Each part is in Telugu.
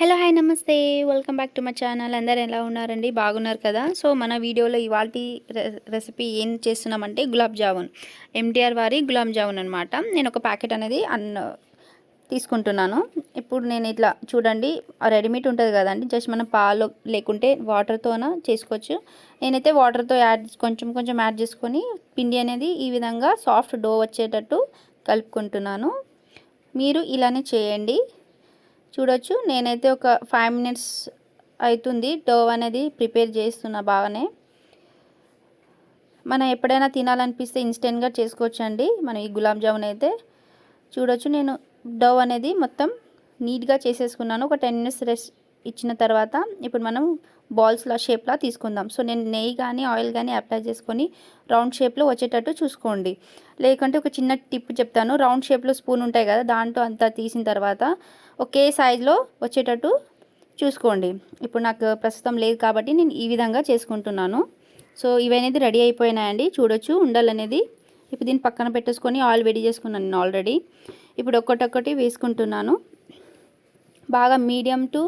హలో హాయ్ నమస్తే welcome back to my channel. అందరూ ఎలా ఉన్నారండి? బాగున్నారు కదా? సో మన వీడియోలో ఇవాల్టి రెసిపీ ఏం చేస్తున్నామంటే గులాబ్ జామున్, ఎంటీఆర్ వారి గులాబ్ జామున్ అనమాట. నేను ఒక ప్యాకెట్ అనేది తీసుకుంటున్నాను. ఇప్పుడు నేను ఇట్లా చూడండి, రెడీమేడ్ ఉంటుంది కదండి, జస్ట్ మనం పాలు లేకుంటే వాటర్తోన చేసుకోవచ్చు. నేనైతే వాటర్తో కొంచెం యాడ్ చేసుకొని పిండి అనేది ఈ విధంగా సాఫ్ట్ డో వచ్చేటట్టు కలుపుకుంటున్నాను. మీరు ఇలానే చేయండి. చూడొచ్చు, నేనైతే ఒక 5 minutes అవుతుంది డో అనేది ప్రిపేర్ చేస్తున్నా. బాగానే మనం ఎప్పుడైనా తినాలనిపిస్తే ఇన్స్టెంట్గా చేసుకోవచ్చండి మనం ఈ గులాబ్ జామున్ అయితే. చూడొచ్చు, నేను డో అనేది మొత్తం నీట్గా చేసేసుకున్నాను. ఒక 10 minutes రెస్ట్ ఇచ్చిన తర్వాత ఇప్పుడు మనం బాల్స్లా షేప్లా తీసుకుందాం. సో నేను నెయ్యి కానీ ఆయిల్ కానీ అప్లై చేసుకొని రౌండ్ షేప్లో వచ్చేటట్టు చూసుకోండి. లేకుంటే ఒక చిన్న టిప్ చెప్తాను. రౌండ్ షేప్లో స్పూన్ ఉంటాయి కదా, దాంట్లో అంతా తీసిన తర్వాత ఒకే సైజులో వచ్చేటట్టు చూసుకోండి. ఇప్పుడు నాకు ప్రస్తుతం లేదు కాబట్టి నేను ఈ విధంగా చేసుకుంటున్నాను. సో ఇవనేది రెడీ అయిపోయినాయండి. చూడొచ్చు ఉండలు అనేది. ఇప్పుడు దీన్ని పక్కన పెట్టేసుకొని ఆయిల్ వేడి చేసుకున్నాను నేను ఆల్రెడీ. ఇప్పుడు ఒక్కొక్కటి వేసుకుంటున్నాను. బాగా మీడియం టు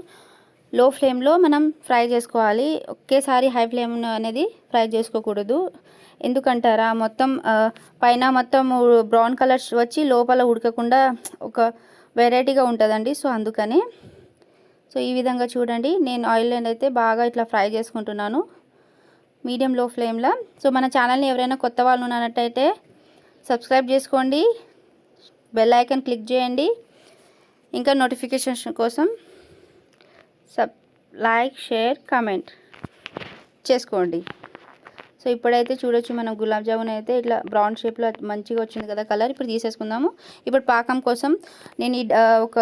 లో ఫ్లేమ్లో మనం ఫ్రై చేసుకోవాలి. ఒకేసారి హై ఫ్లేమ్ అనేది ఫ్రై చేసుకోకూడదు. ఎందుకంటారా, మొత్తం పైన మొత్తం బ్రౌన్ కలర్స్ వచ్చి లోపల ఉడకకుండా ఒక వెరైటీగా ఉంటుందండి. సో అందుకని ఈ విధంగా చూడండి, నేను ఆయిల్ అయితే బాగా ఇట్లా ఫ్రై చేసుకుంటున్నాను మీడియం లో ఫ్లేమ్లో. సో మన ఛానల్ని ఎవరైనా కొత్త వాళ్ళు ఉన్నట్టయితే సబ్స్క్రైబ్ చేసుకోండి, బెల్ ఐకాన్ క్లిక్ చేయండి, ఇంకా నోటిఫికేషన్స్ కోసం లైక్ షేర్ కామెంట్ చేసుకోండి. సో ఇప్పుడైతే చూడొచ్చు, మనం గులాబ్ జామున్ అయితే ఇట్లా బ్రౌన్ షేప్లో మంచిగా వచ్చింది కదా కలర్. ఇప్పుడు తీసేసుకుందాము. ఇప్పుడు పాకం కోసం నేను ఈ ఒక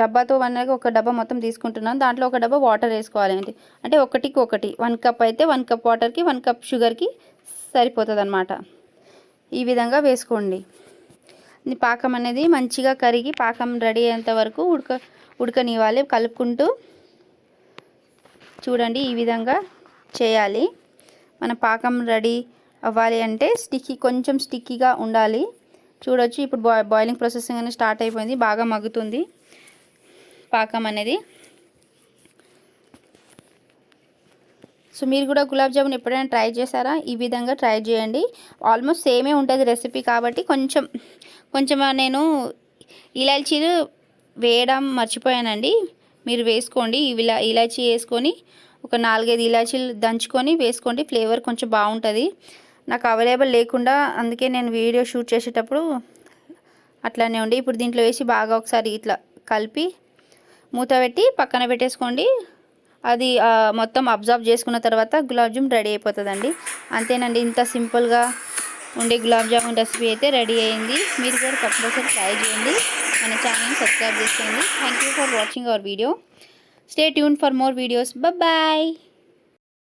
డబ్బాతో ఒక డబ్బా మొత్తం తీసుకుంటున్నాను. దాంట్లో ఒక డబ్బా వాటర్ వేసుకోవాలి. అంటే ఒకటికి 1 కప్ అయితే 1 కప్ వాటర్కి 1 కప్ షుగర్కి సరిపోతుంది అన్నమాట. ఈ విధంగా వేసుకోండి. పాకం అనేది మంచిగా కరిగి పాకం రెడీ అయ్యేంత వరకు ఉడకనివ్వాలి కలుపుకుంటూ. చూడండి, ఈ విధంగా చేయాలి. మన పాకం రెడీ అవ్వాలి అంటే కొంచెం స్టిక్కీగా ఉండాలి. చూడొచ్చు, ఇప్పుడు బాయిలింగ్ ప్రాసెసింగ్ అనేది స్టార్ట్ అయిపోయింది. బాగా మగ్గుతుంది పాకం అనేది. సో మీరు కూడా గులాబ్ జామున్ ఎప్పుడైనా ట్రై చేశారా? ఈ విధంగా ట్రై చేయండి. ఆల్మోస్ట్ సేమే ఉంటుంది రెసిపీ కాబట్టి కొంచెం నేను ఇలాచీలు వేయడం మర్చిపోయానండి. మీరు వేసుకోండి. ఇలాచీ వేసుకొని ఒక 4-5 ఇలాచీలు దంచుకొని వేసుకోండి. ఫ్లేవర్ కొంచెం బాగుంటుంది. నాకు అవైలబుల్ లేకుండా అందుకే నేను వీడియో షూట్ చేసేటప్పుడు అట్లానే ఉండి. ఇప్పుడు దీంట్లో వేసి బాగా ఒకసారి ఇట్లా కలిపి మూత పెట్టి పక్కన పెట్టేసుకోండి. అది మొత్తం అబ్జర్వ్ చేసుకున్న తర్వాత గులాబ్ జామున్ రెడీ అయిపోతుందండి. అంతేనండి, ఇంత సింపుల్గా ఉండే గులాబ్ జామున్ రెసిపీ అయితే రెడీ అయింది. మీరు కూడా తప్పనిసరి ట్రై చేయండి. మన ఛానల్ని సబ్స్క్రైబ్ చేసుకోండి. Thank you for watching our video. Stay tune for more videos. Bye.